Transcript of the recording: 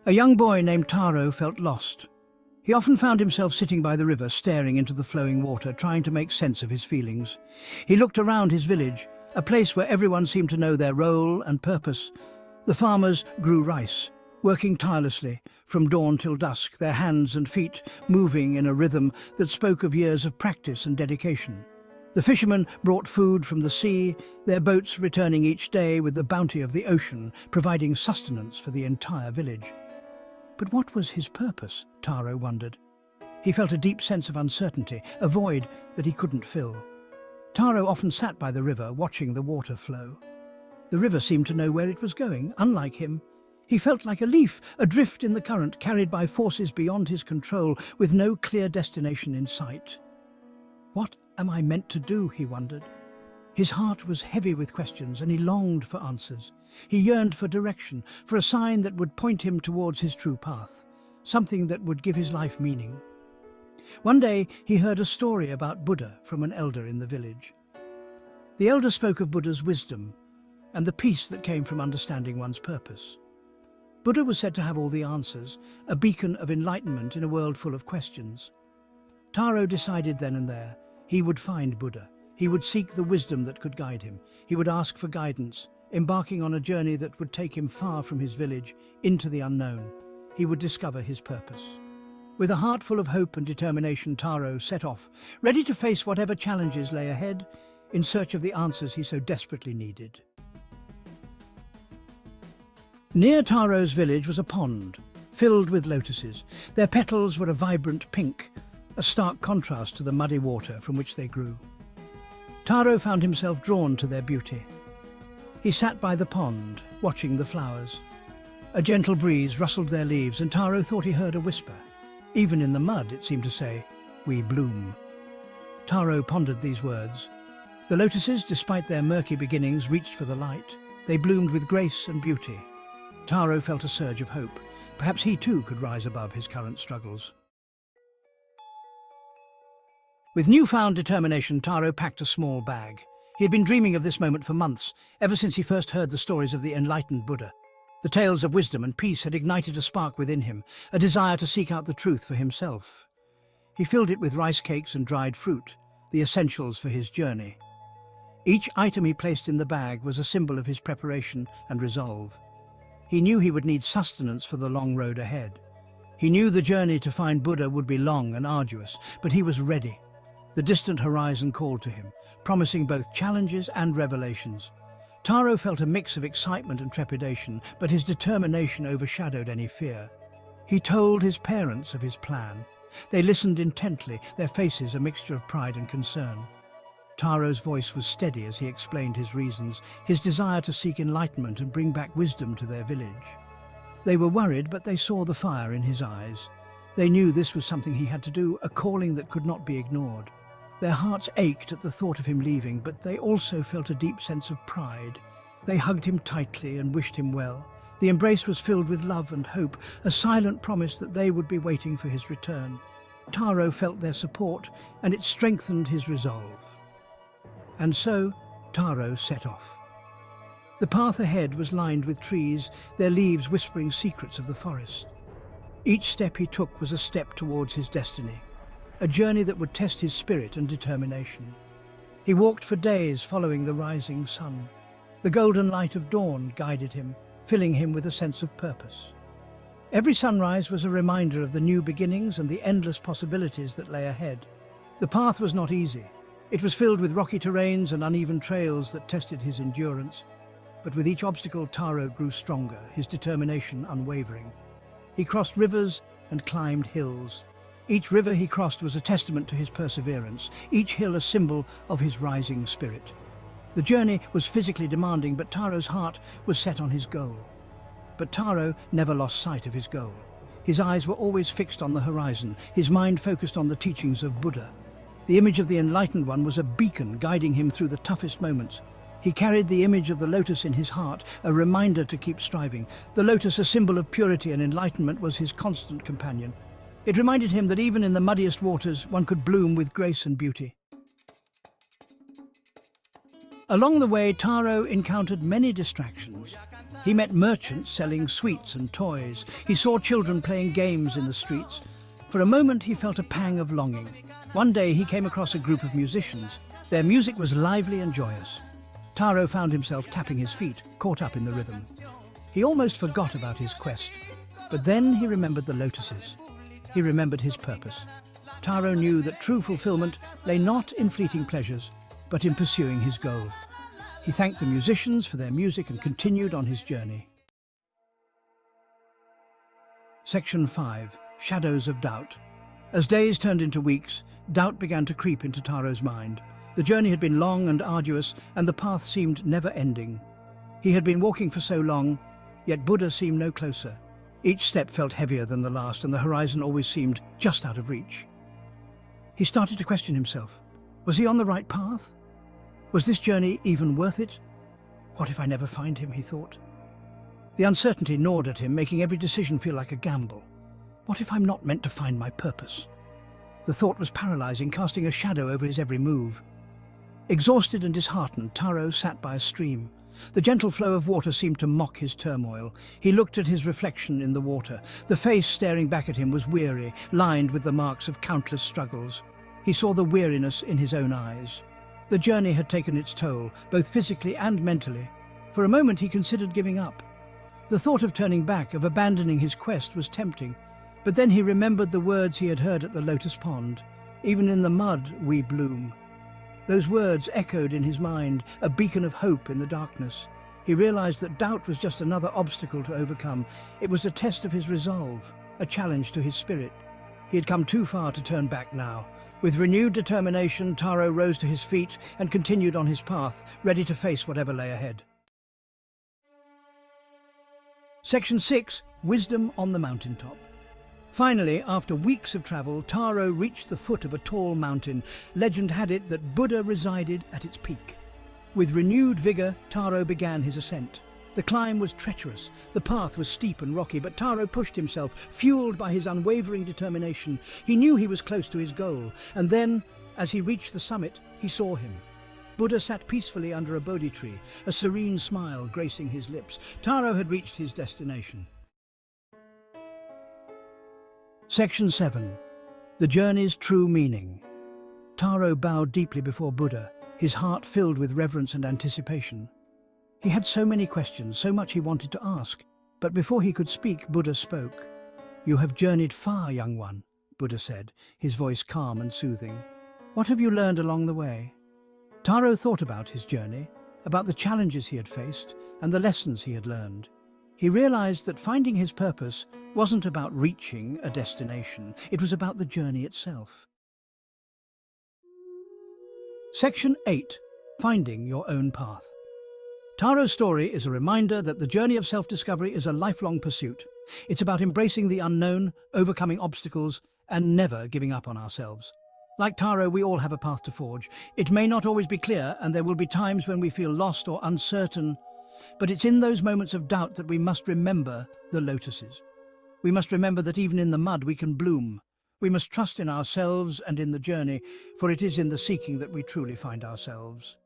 A young boy named Taro felt lost. He often found himself sitting by the river, staring into the flowing water, trying to make sense of his feelings. He looked around his village, a place where everyone seemed to know their role and purpose. The farmers grew rice, working tirelessly from dawn till dusk, their hands and feet moving in a rhythm that spoke of years of practice and dedication. The fishermen brought food from the sea, their boats returning each day with the bounty of the ocean, providing sustenance for the entire village. But what was his purpose, Taro wondered. He felt a deep sense of uncertainty, a void that he couldn't fill. Taro often sat by the river, watching the water flow. The river seemed to know where it was going, unlike him. He felt like a leaf, adrift in the current, carried by forces beyond his control, with no clear destination in sight. What am I meant to do, he wondered. His heart was heavy with questions, and he longed for answers. He yearned for direction, for a sign that would point him towards his true path, something that would give his life meaning. One day, he heard a story about Buddha from an elder in the village. The elder spoke of Buddha's wisdom and the peace that came from understanding one's purpose. Buddha was said to have all the answers, a beacon of enlightenment in a world full of questions. Taro decided then and there he would find Buddha. He would seek the wisdom that could guide him. He would ask for guidance, embarking on a journey that would take him far from his village, into the unknown. He would discover his purpose. With a heart full of hope and determination, Taro set off, ready to face whatever challenges lay ahead, in search of the answers he so desperately needed. Near Taro's village was a pond, filled with lotuses. Their petals were a vibrant pink, a stark contrast to the muddy water from which they grew. Taro found himself drawn to their beauty. He sat by the pond, watching the flowers. A gentle breeze rustled their leaves, and Taro thought he heard a whisper. Even in the mud, it seemed to say, "We bloom." Taro pondered these words. The lotuses, despite their murky beginnings, reached for the light. They bloomed with grace and beauty. Taro felt a surge of hope. Perhaps he too could rise above his current struggles. With newfound determination, Taro packed a small bag. He had been dreaming of this moment for months, ever since he first heard the stories of the enlightened Buddha. The tales of wisdom and peace had ignited a spark within him, a desire to seek out the truth for himself. He filled it with rice cakes and dried fruit, the essentials for his journey. Each item he placed in the bag was a symbol of his preparation and resolve. He knew he would need sustenance for the long road ahead. He knew the journey to find Buddha would be long and arduous, but he was ready. The distant horizon called to him, promising both challenges and revelations. Taro felt a mix of excitement and trepidation, but his determination overshadowed any fear. He told his parents of his plan. They listened intently, their faces a mixture of pride and concern. Taro's voice was steady as he explained his reasons, his desire to seek enlightenment and bring back wisdom to their village. They were worried, but they saw the fire in his eyes. They knew this was something he had to do, a calling that could not be ignored. Their hearts ached at the thought of him leaving, but they also felt a deep sense of pride. They hugged him tightly and wished him well. The embrace was filled with love and hope, a silent promise that they would be waiting for his return. Taro felt their support, and it strengthened his resolve. And so, Taro set off. The path ahead was lined with trees, their leaves whispering secrets of the forest. Each step he took was a step towards his destiny, a journey that would test his spirit and determination. He walked for days following the rising sun. The golden light of dawn guided him, filling him with a sense of purpose. Every sunrise was a reminder of the new beginnings and the endless possibilities that lay ahead. The path was not easy. It was filled with rocky terrains and uneven trails that tested his endurance. But with each obstacle, Taro grew stronger, his determination unwavering. He crossed rivers and climbed hills. Each river he crossed was a testament to his perseverance, each hill a symbol of his rising spirit. The journey was physically demanding, but Taro's heart was set on his goal. But Taro never lost sight of his goal. His eyes were always fixed on the horizon, his mind focused on the teachings of Buddha. The image of the Enlightened One was a beacon guiding him through the toughest moments. He carried the image of the lotus in his heart, a reminder to keep striving. The lotus, a symbol of purity and enlightenment, was his constant companion. It reminded him that even in the muddiest waters, one could bloom with grace and beauty. Along the way, Taro encountered many distractions. He met merchants selling sweets and toys. He saw children playing games in the streets. For a moment he felt a pang of longing. One day he came across a group of musicians. Their music was lively and joyous. Taro found himself tapping his feet, caught up in the rhythm. He almost forgot about his quest. But then he remembered the lotuses. He remembered his purpose. Taro knew that true fulfillment lay not in fleeting pleasures, but in pursuing his goal. He thanked the musicians for their music and continued on his journey. Section 5. Shadows of Doubt. As days turned into weeks, doubt began to creep into Taro's mind. The journey had been long and arduous, and the path seemed never-ending. He had been walking for so long, yet Buddha seemed no closer. Each step felt heavier than the last, and the horizon always seemed just out of reach. He started to question himself. Was he on the right path? Was this journey even worth it? What if I never find him, he thought. The uncertainty gnawed at him, making every decision feel like a gamble. What if I'm not meant to find my purpose? The thought was paralyzing, casting a shadow over his every move. Exhausted and disheartened, Taro sat by a stream. The gentle flow of water seemed to mock his turmoil. He looked at his reflection in the water. The face staring back at him was weary, lined with the marks of countless struggles. He saw the weariness in his own eyes. The journey had taken its toll, both physically and mentally. For a moment he considered giving up. The thought of turning back, of abandoning his quest, was tempting. But then he remembered the words he had heard at the lotus pond. Even in the mud we bloom. Those words echoed in his mind, a beacon of hope in the darkness. He realized that doubt was just another obstacle to overcome. It was a test of his resolve, a challenge to his spirit. He had come too far to turn back now. With renewed determination, Taro rose to his feet and continued on his path, ready to face whatever lay ahead. Section 6. Wisdom on the Mountaintop. Finally, after weeks of travel, Taro reached the foot of a tall mountain. Legend had it that Buddha resided at its peak. With renewed vigor, Taro began his ascent. The climb was treacherous, the path was steep and rocky, but Taro pushed himself, fueled by his unwavering determination. He knew he was close to his goal, and then, as he reached the summit, he saw him. Buddha sat peacefully under a Bodhi tree, a serene smile gracing his lips. Taro had reached his destination. Section 7. The Journey's True Meaning. Taro bowed deeply before Buddha, his heart filled with reverence and anticipation. He had so many questions, so much he wanted to ask. But before he could speak, Buddha spoke. "You have journeyed far, young one," Buddha said, his voice calm and soothing. "What have you learned along the way?" Taro thought about his journey, about the challenges he had faced and the lessons he had learned. He realized that finding his purpose wasn't about reaching a destination, it was about the journey itself. Section 8. Finding Your Own Path. Taro's story is a reminder that the journey of self-discovery is a lifelong pursuit. It's about embracing the unknown, overcoming obstacles, and never giving up on ourselves. Like Taro, we all have a path to forge. It may not always be clear, and there will be times when we feel lost or uncertain, but it's in those moments of doubt that we must remember the lotuses. We must remember that even in the mud we can bloom. We must trust in ourselves and in the journey, for it is in the seeking that we truly find ourselves.